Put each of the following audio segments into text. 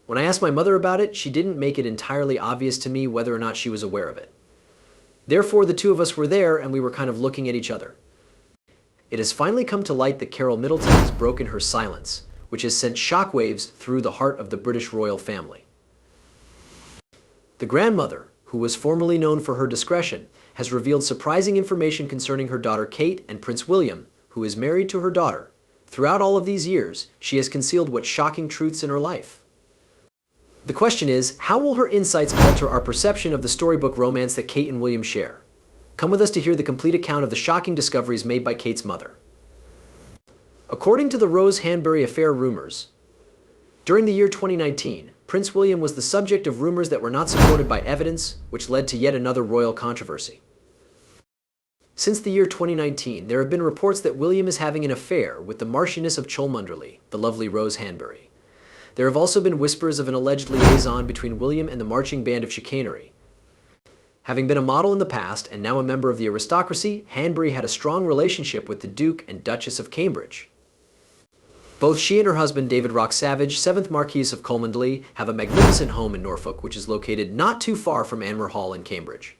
When I asked my mother about it, she didn't make it entirely obvious to me whether or not she was aware of it. Therefore, the two of us were there and we were kind of looking at each other. It has finally come to light that Carol Middleton has broken her silence, which has sent shockwaves through the heart of the British royal family. The grandmother, who was formerly known for her discretion, has revealed surprising information concerning her daughter Kate and Prince William, who is married to her daughter. Throughout all of these years, she has concealed what shocking truths in her life. The question is, how will her insights alter our perception of the storybook romance that Kate and William share? Come with us to hear the complete account of the shocking discoveries made by Kate's mother. According to the Rose Hanbury affair rumors, during the year 2019, Prince William was the subject of rumors that were not supported by evidence, which led to yet another royal controversy. Since the year 2019, there have been reports that William is having an affair with the Marchioness of Cholmondeley, the lovely Rose Hanbury. There have also been whispers of an alleged liaison between William and the marching band of chicanery. Having been a model in the past and now a member of the aristocracy, Hanbury had a strong relationship with the Duke and Duchess of Cambridge. Both she and her husband, David Rock Savage, 7th Marquis of Cholmondeley, have a magnificent home in Norfolk, which is located not too far from Anmer Hall in Cambridge.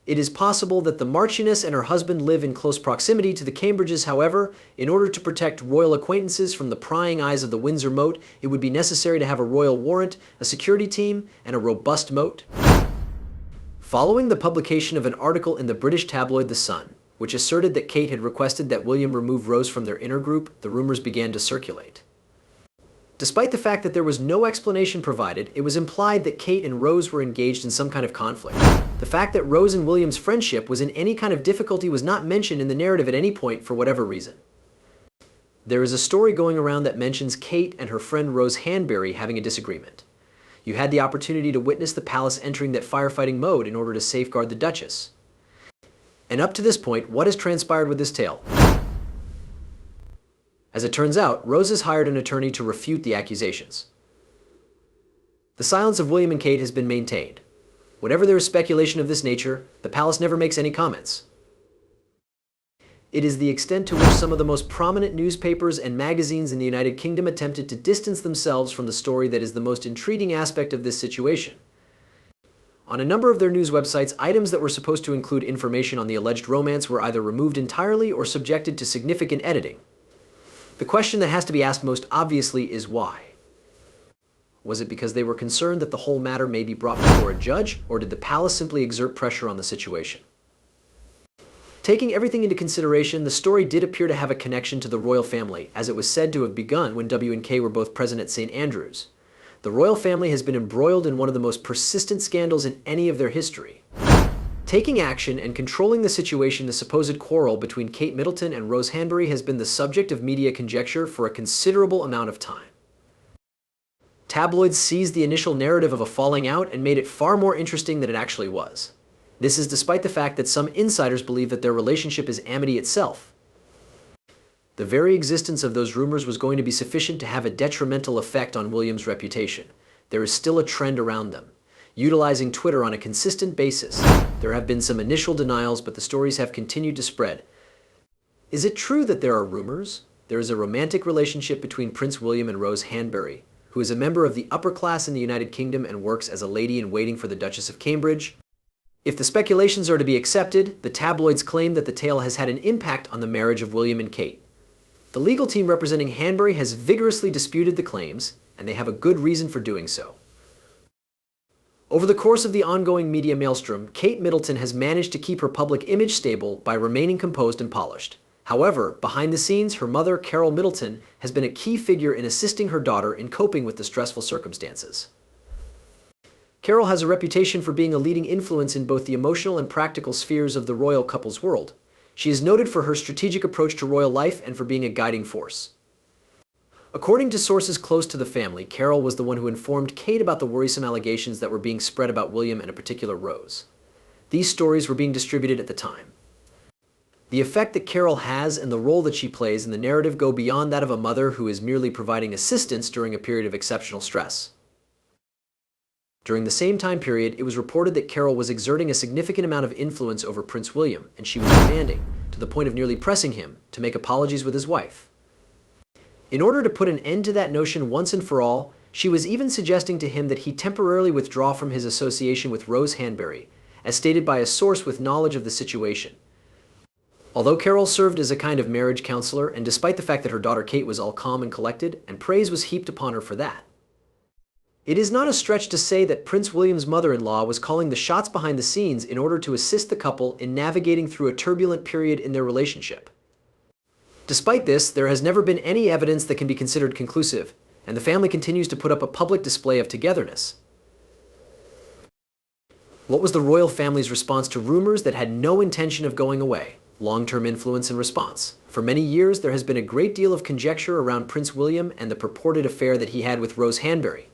It is possible that the Marchioness and her husband live in close proximity to the Cambridges. However, in order to protect royal acquaintances from the prying eyes of the Windsor moat, it would be necessary to have a royal warrant, a security team, and a robust moat. Following the publication of an article in the British tabloid The Sun, which asserted that Kate had requested that William remove Rose from their inner group, the rumors began to circulate. Despite the fact that there was no explanation provided, it was implied that Kate and Rose were engaged in some kind of conflict. The fact that Rose and William's friendship was in any kind of difficulty was not mentioned in the narrative at any point for whatever reason. There is a story going around that mentions Kate and her friend Rose Hanbury having a disagreement. You had the opportunity to witness the palace entering that firefighting mode in order to safeguard the Duchess. And up to this point, what has transpired with this tale? As it turns out, Rose has hired an attorney to refute the accusations. The silence of William and Kate has been maintained. Whenever there is speculation of this nature, the palace never makes any comments. It is the extent to which some of the most prominent newspapers and magazines in the United Kingdom attempted to distance themselves from the story that is the most intriguing aspect of this situation. On a number of their news websites, items that were supposed to include information on the alleged romance were either removed entirely or subjected to significant editing. The question that has to be asked most obviously is why? Was it because they were concerned that the whole matter may be brought before a judge, or did the palace simply exert pressure on the situation? Taking everything into consideration, the story did appear to have a connection to the royal family, as it was said to have begun when W and K were both present at St. Andrews. The royal family has been embroiled in one of the most persistent scandals in any of their history. Taking action and controlling the situation, the supposed quarrel between Kate Middleton and Rose Hanbury has been the subject of media conjecture for a considerable amount of time. Tabloids seized the initial narrative of a falling out and made it far more interesting than it actually was. This is despite the fact that some insiders believe that their relationship is amity itself. The very existence of those rumors was going to be sufficient to have a detrimental effect on William's reputation. There is still a trend around them. Utilizing Twitter on a consistent basis, there have been some initial denials, but the stories have continued to spread. Is it true that there are rumors? There is a romantic relationship between Prince William and Rose Hanbury, who is a member of the upper class in the United Kingdom and works as a lady-in-waiting for the Duchess of Cambridge. If the speculations are to be accepted, the tabloids claim that the tale has had an impact on the marriage of William and Kate. The legal team representing Hanbury has vigorously disputed the claims, and they have a good reason for doing so. Over the course of the ongoing media maelstrom, Kate Middleton has managed to keep her public image stable by remaining composed and polished. However, behind the scenes, her mother, Carol Middleton, has been a key figure in assisting her daughter in coping with the stressful circumstances. Carol has a reputation for being a leading influence in both the emotional and practical spheres of the royal couple's world. She is noted for her strategic approach to royal life and for being a guiding force. According to sources close to the family, Carol was the one who informed Kate about the worrisome allegations that were being spread about William and a particular Rose. These stories were being distributed at the time. The effect that Carol has and the role that she plays in the narrative go beyond that of a mother who is merely providing assistance during a period of exceptional stress. During the same time period, it was reported that Carol was exerting a significant amount of influence over Prince William, and she was demanding, to the point of nearly pressing him, to make apologies with his wife. In order to put an end to that notion once and for all, She was even suggesting to him that he temporarily withdraw from his association with Rose Hanbury, as stated by a source with knowledge of the situation. Although Carol served as a kind of marriage counselor, and despite the fact that her daughter Kate was all calm and collected, and praise was heaped upon her for that, it is not a stretch to say that Prince William's mother-in-law was calling the shots behind the scenes in order to assist the couple in navigating through a turbulent period in their relationship. Despite this, there has never been any evidence that can be considered conclusive, and the family continues to put up a public display of togetherness. What was the royal family's response to rumors that had no intention of going away? Long-term influence and response. For many years, there has been a great deal of conjecture around Prince William and the purported affair that he had with Rose Hanbury.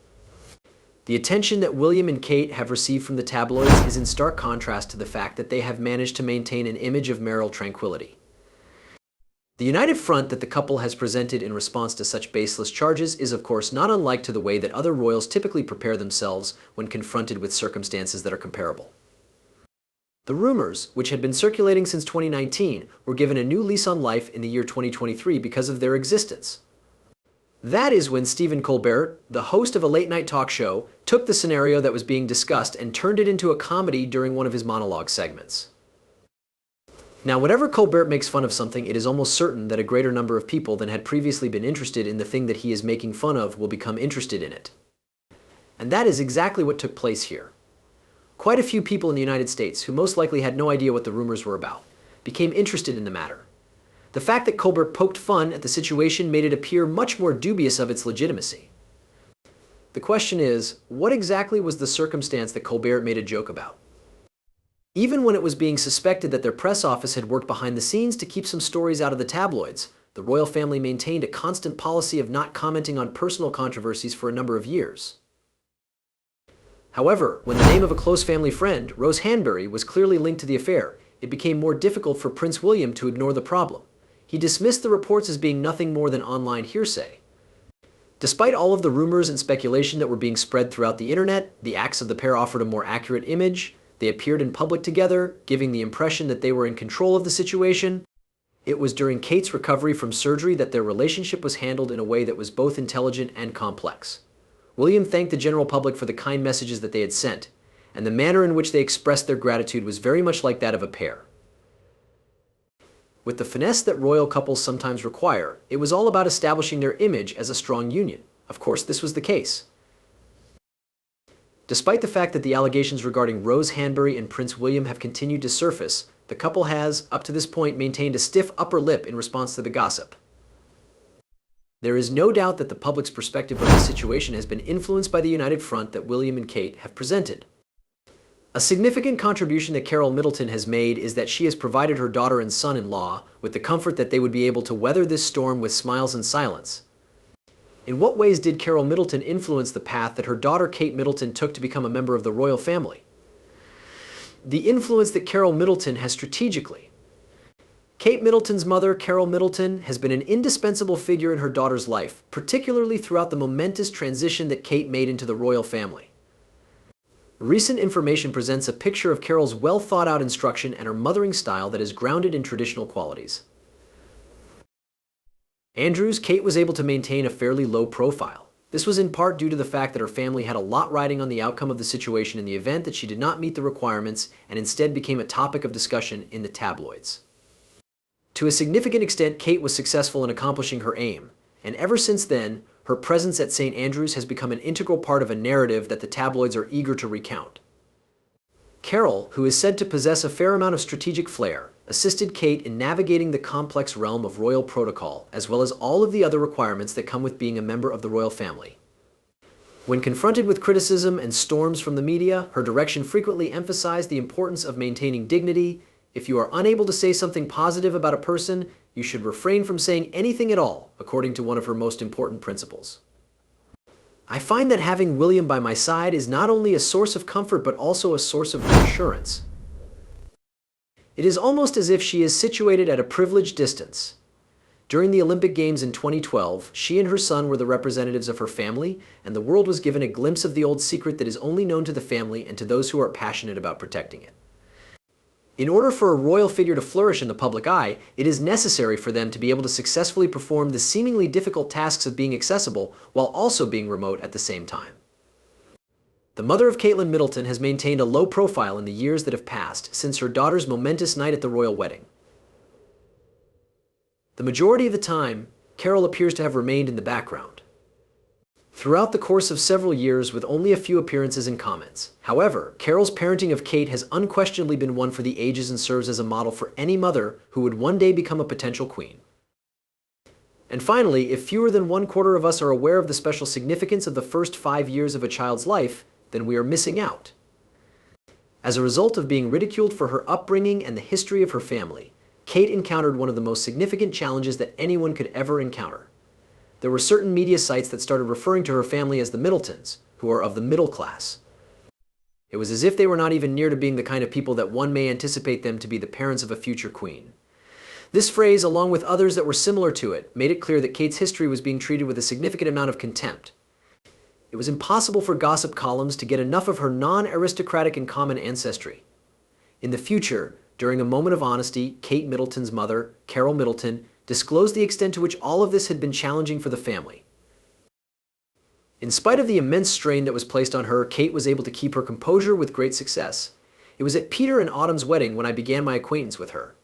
The attention that William and Kate have received from the tabloids is in stark contrast to the fact that they have managed to maintain an image of marital tranquility. The united front that the couple has presented in response to such baseless charges is of course not unlike to the way that other royals typically prepare themselves when confronted with circumstances that are comparable. The rumors, which had been circulating since 2019, were given a new lease on life in the year 2023 because of their existence. That is when Stephen Colbert, the host of a late-night talk show, took the scenario that was being discussed and turned it into a comedy during one of his monologue segments. Now, whenever Colbert makes fun of something, it is almost certain that a greater number of people than had previously been interested in the thing that he is making fun of will become interested in it. And that is exactly what took place here. Quite a few people in the United States, who most likely had no idea what the rumors were about, became interested in the matter. The fact that Colbert poked fun at the situation made it appear much more dubious of its legitimacy. The question is, what exactly was the circumstance that Colbert made a joke about? Even when it was being suspected that their press office had worked behind the scenes to keep some stories out of the tabloids, the royal family maintained a constant policy of not commenting on personal controversies for a number of years. However, when the name of a close family friend, Rose Hanbury, was clearly linked to the affair, it became more difficult for Prince William to ignore the problem. He dismissed the reports as being nothing more than online hearsay. Despite all of the rumors and speculation that were being spread throughout the internet, the acts of the pair offered a more accurate image. They appeared in public together, giving the impression that they were in control of the situation. It was during Kate's recovery from surgery that their relationship was handled in a way that was both intelligent and complex. William thanked the general public for the kind messages that they had sent, and the manner in which they expressed their gratitude was very much like that of a pair. With the finesse that royal couples sometimes require, it was all about establishing their image as a strong union. Of course, this was the case. Despite the fact that the allegations regarding Rose Hanbury and Prince William have continued to surface, the couple has, up to this point, maintained a stiff upper lip in response to the gossip. There is no doubt that the public's perspective of the situation has been influenced by the united front that William and Kate have presented. A significant contribution that Carol Middleton has made is that she has provided her daughter and son-in-law with the comfort that they would be able to weather this storm with smiles and silence. In what ways did Carol Middleton influence the path that her daughter Kate Middleton took to become a member of the royal family? The influence that Carol Middleton has strategically. Kate Middleton's mother, Carol Middleton, has been an indispensable figure in her daughter's life, particularly throughout the momentous transition that Kate made into the royal family. Recent information presents a picture of Carol's well-thought-out instruction and her mothering style that is grounded in traditional qualities. Andrews, Kate was able to maintain a fairly low profile. This was in part due to the fact that her family had a lot riding on the outcome of the situation in the event that she did not meet the requirements and instead became a topic of discussion in the tabloids. To a significant extent, Kate was successful in accomplishing her aim, and ever since then, her presence at St. Andrews has become an integral part of a narrative that the tabloids are eager to recount. Carol, who is said to possess a fair amount of strategic flair, assisted Kate in navigating the complex realm of royal protocol, as well as all of the other requirements that come with being a member of the royal family. When confronted with criticism and storms from the media, her direction frequently emphasized the importance of maintaining dignity. If you are unable to say something positive about a person, you should refrain from saying anything at all, according to one of her most important principles. I find that having William by my side is not only a source of comfort but also a source of reassurance. It is almost as if she is situated at a privileged distance. During the Olympic Games in 2012, she and her son were the representatives of her family, and the world was given a glimpse of the old secret that is only known to the family and to those who are passionate about protecting it. In order for a royal figure to flourish in the public eye, it is necessary for them to be able to successfully perform the seemingly difficult tasks of being accessible while also being remote at the same time. The mother of Caitlin Middleton has maintained a low profile in the years that have passed since her daughter's momentous night at the royal wedding. The majority of the time, Carol appears to have remained in the background throughout the course of several years with only a few appearances and comments. However, Carol's parenting of Kate has unquestionably been one for the ages and serves as a model for any mother who would one day become a potential queen. And finally, if fewer than 1/4 of us are aware of the special significance of the first 5 years of a child's life, then we are missing out. As a result of being ridiculed for her upbringing and the history of her family, Kate encountered one of the most significant challenges that anyone could ever encounter. There were certain media sites that started referring to her family as the Middletons, who are of the middle class. It was as if they were not even near to being the kind of people that one may anticipate them to be the parents of a future queen. This phrase, along with others that were similar to it, made it clear that Kate's history was being treated with a significant amount of contempt. It was impossible for gossip columns to get enough of her non-aristocratic and common ancestry. In the future, during a moment of honesty, Kate Middleton's mother, Carol Middleton, disclosed the extent to which all of this had been challenging for the family. In spite of the immense strain that was placed on her, Kate was able to keep her composure with great success. It was at Peter and Autumn's wedding when I began my acquaintance with her.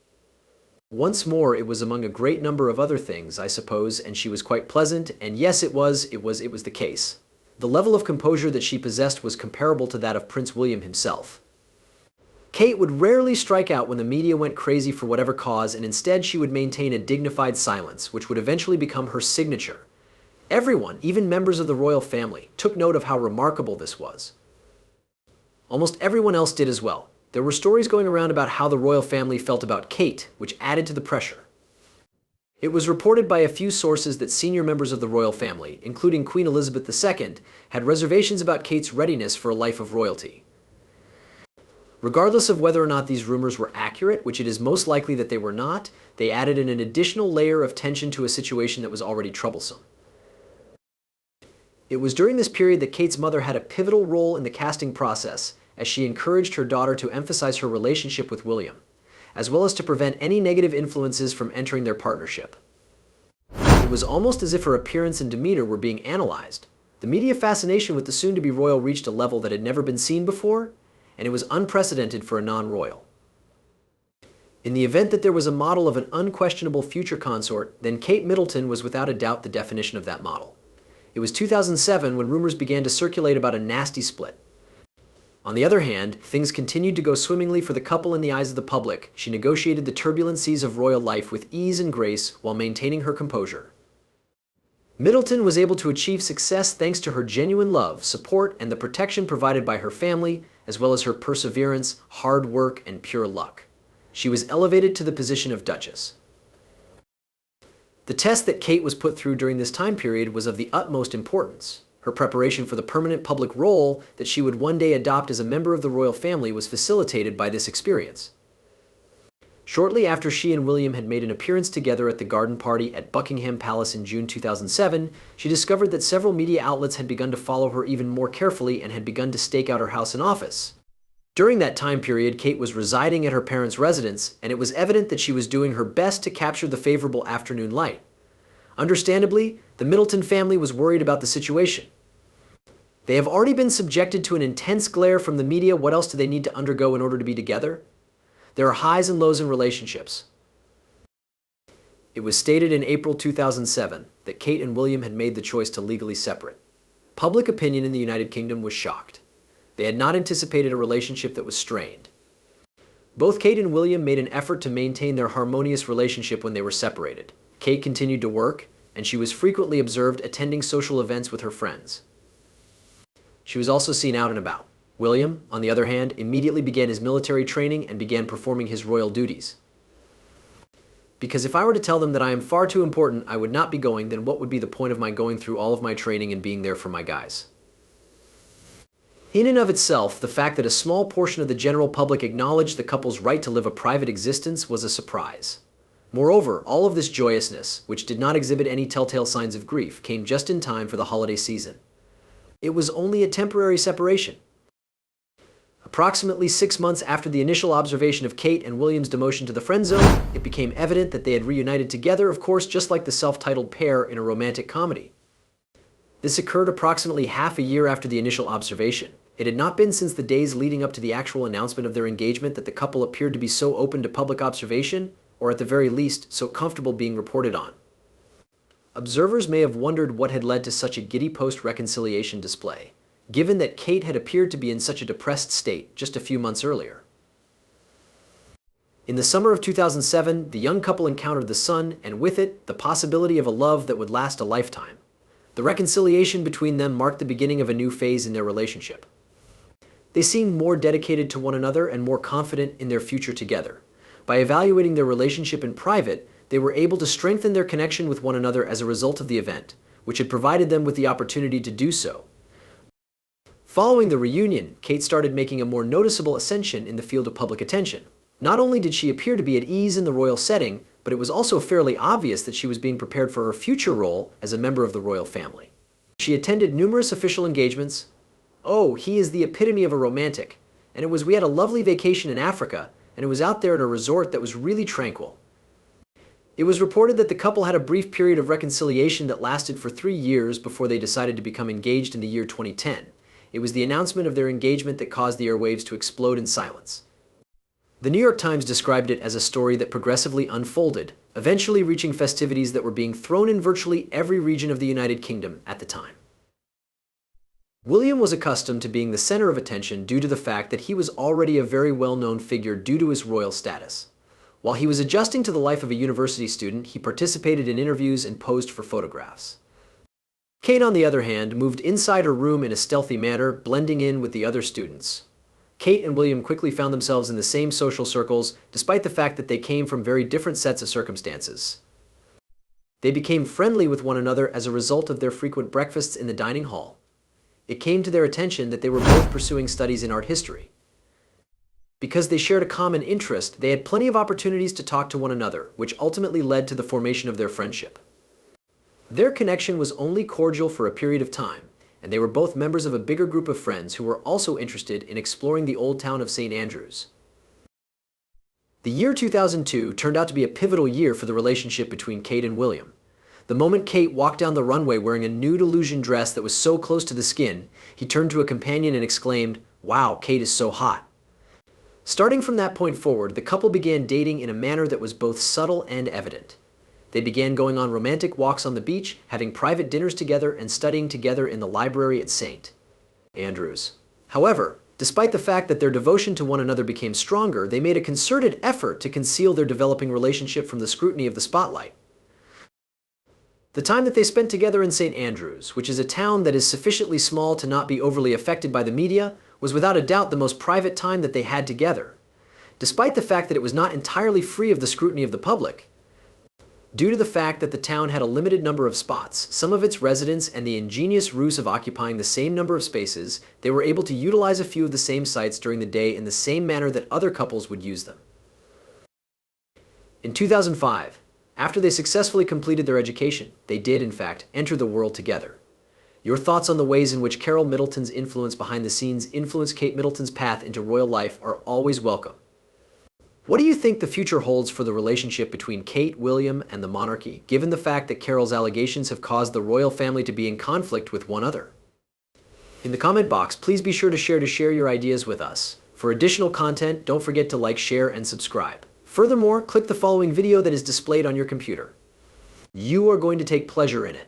Once more, it was among a great number of other things, I suppose, and she was quite pleasant, and yes, it was the case. The level of composure that she possessed was comparable to that of Prince William himself. Kate would rarely strike out when the media went crazy for whatever cause, and instead she would maintain a dignified silence, which would eventually become her signature. Everyone, even members of the royal family, took note of how remarkable this was. Almost everyone else did as well. There were stories going around about how the royal family felt about Kate, which added to the pressure. It was reported by a few sources that senior members of the royal family, including Queen Elizabeth II, had reservations about Kate's readiness for a life of royalty. Regardless of whether or not these rumors were accurate, which it is most likely that they were not, they added in an additional layer of tension to a situation that was already troublesome. It was during this period that Kate's mother had a pivotal role in the casting process, as she encouraged her daughter to emphasize her relationship with William, as well as to prevent any negative influences from entering their partnership. It was almost as if her appearance and demeanor were being analyzed. The media fascination with the soon-to-be royal reached a level that had never been seen before, and it was unprecedented for a non-royal. In the event that there was a model of an unquestionable future consort, then Kate Middleton was without a doubt the definition of that model. It was 2007 when rumors began to circulate about a nasty split. On the other hand, things continued to go swimmingly for the couple in the eyes of the public. She negotiated the turbulent seas of royal life with ease and grace while maintaining her composure. Middleton was able to achieve success thanks to her genuine love, support, and the protection provided by her family, as well as her perseverance, hard work, and pure luck. She was elevated to the position of Duchess. The test that Kate was put through during this time period was of the utmost importance. Her preparation for the permanent public role that she would one day adopt as a member of the royal family was facilitated by this experience. Shortly after she and William had made an appearance together at the garden party at Buckingham Palace in June 2007, she discovered that several media outlets had begun to follow her even more carefully and had begun to stake out her house and office. During that time period, Kate was residing at her parents' residence, and it was evident that she was doing her best to capture the favorable afternoon light. Understandably, the Middleton family was worried about the situation. They have already been subjected to an intense glare from the media. What else do they need to undergo in order to be together? There are highs and lows in relationships. It was stated in April 2007 that Kate and William had made the choice to legally separate. Public opinion in the United Kingdom was shocked. They had not anticipated a relationship that was strained. Both Kate and William made an effort to maintain their harmonious relationship when they were separated. Kate continued to work, and she was frequently observed attending social events with her friends. She was also seen out and about. William, on the other hand, immediately began his military training and began performing his royal duties. Because if I were to tell them that I am far too important, I would not be going, then what would be the point of my going through all of my training and being there for my guys? In and of itself, the fact that a small portion of the general public acknowledged the couple's right to live a private existence was a surprise. Moreover, all of this joyousness, which did not exhibit any telltale signs of grief, came just in time for the holiday season. It was only a temporary separation. Approximately 6 months after the initial observation of Kate and William's demotion to the friend zone, it became evident that they had reunited together, of course, just like the self-titled pair in a romantic comedy. This occurred approximately half a year after the initial observation. It had not been since the days leading up to the actual announcement of their engagement that the couple appeared to be so open to public observation, or at the very least, so comfortable being reported on. Observers may have wondered what had led to such a giddy post-reconciliation display, given that Kate had appeared to be in such a depressed state just a few months earlier. In the summer of 2007, the young couple encountered the sun, and with it, the possibility of a love that would last a lifetime. The reconciliation between them marked the beginning of a new phase in their relationship. They seemed more dedicated to one another and more confident in their future together. By evaluating their relationship in private, they were able to strengthen their connection with one another as a result of the event, which had provided them with the opportunity to do so. Following the reunion, Kate started making a more noticeable ascension in the field of public attention. Not only did she appear to be at ease in the royal setting, but it was also fairly obvious that she was being prepared for her future role as a member of the royal family. She attended numerous official engagements. Oh, he is the epitome of a romantic. And we had a lovely vacation in Africa, and it was out there at a resort that was really tranquil. It was reported that the couple had a brief period of reconciliation that lasted for 3 years before they decided to become engaged in the year 2010. It was the announcement of their engagement that caused the airwaves to explode in silence. The New York Times described it as a story that progressively unfolded, eventually reaching festivities that were being thrown in virtually every region of the United Kingdom at the time. William was accustomed to being the center of attention due to the fact that he was already a very well-known figure due to his royal status. While he was adjusting to the life of a university student, he participated in interviews and posed for photographs. Kate, on the other hand, moved inside her room in a stealthy manner, blending in with the other students. Kate and William quickly found themselves in the same social circles, despite the fact that they came from very different sets of circumstances. They became friendly with one another as a result of their frequent breakfasts in the dining hall. It came to their attention that they were both pursuing studies in art history. Because they shared a common interest, they had plenty of opportunities to talk to one another, which ultimately led to the formation of their friendship. Their connection was only cordial for a period of time, and they were both members of a bigger group of friends who were also interested in exploring the old town of St. Andrews. The year 2002 turned out to be a pivotal year for the relationship between Kate and William. The moment Kate walked down the runway wearing a nude illusion dress that was so close to the skin, he turned to a companion and exclaimed, "Wow, Kate is so hot." Starting from that point forward, the couple began dating in a manner that was both subtle and evident. They began going on romantic walks on the beach, having private dinners together, and studying together in the library at St. Andrews. However, despite the fact that their devotion to one another became stronger, they made a concerted effort to conceal their developing relationship from the scrutiny of the spotlight. The time that they spent together in St. Andrews, which is a town that is sufficiently small to not be overly affected by the media, was without a doubt the most private time that they had together. Despite the fact that it was not entirely free of the scrutiny of the public, due to the fact that the town had a limited number of spots, some of its residents, and the ingenious ruse of occupying the same number of spaces, they were able to utilize a few of the same sites during the day in the same manner that other couples would use them. In 2005, after they successfully completed their education, they did, in fact, enter the world together. Your thoughts on the ways in which Carol Middleton's influence behind the scenes influenced Kate Middleton's path into royal life are always welcome. What do you think the future holds for the relationship between Kate, William, and the monarchy, given the fact that Carol's allegations have caused the royal family to be in conflict with one another? In the comment box, please be sure to share your ideas with us. For additional content, don't forget to like, share, and subscribe. Furthermore, click the following video that is displayed on your computer. You are going to take pleasure in it.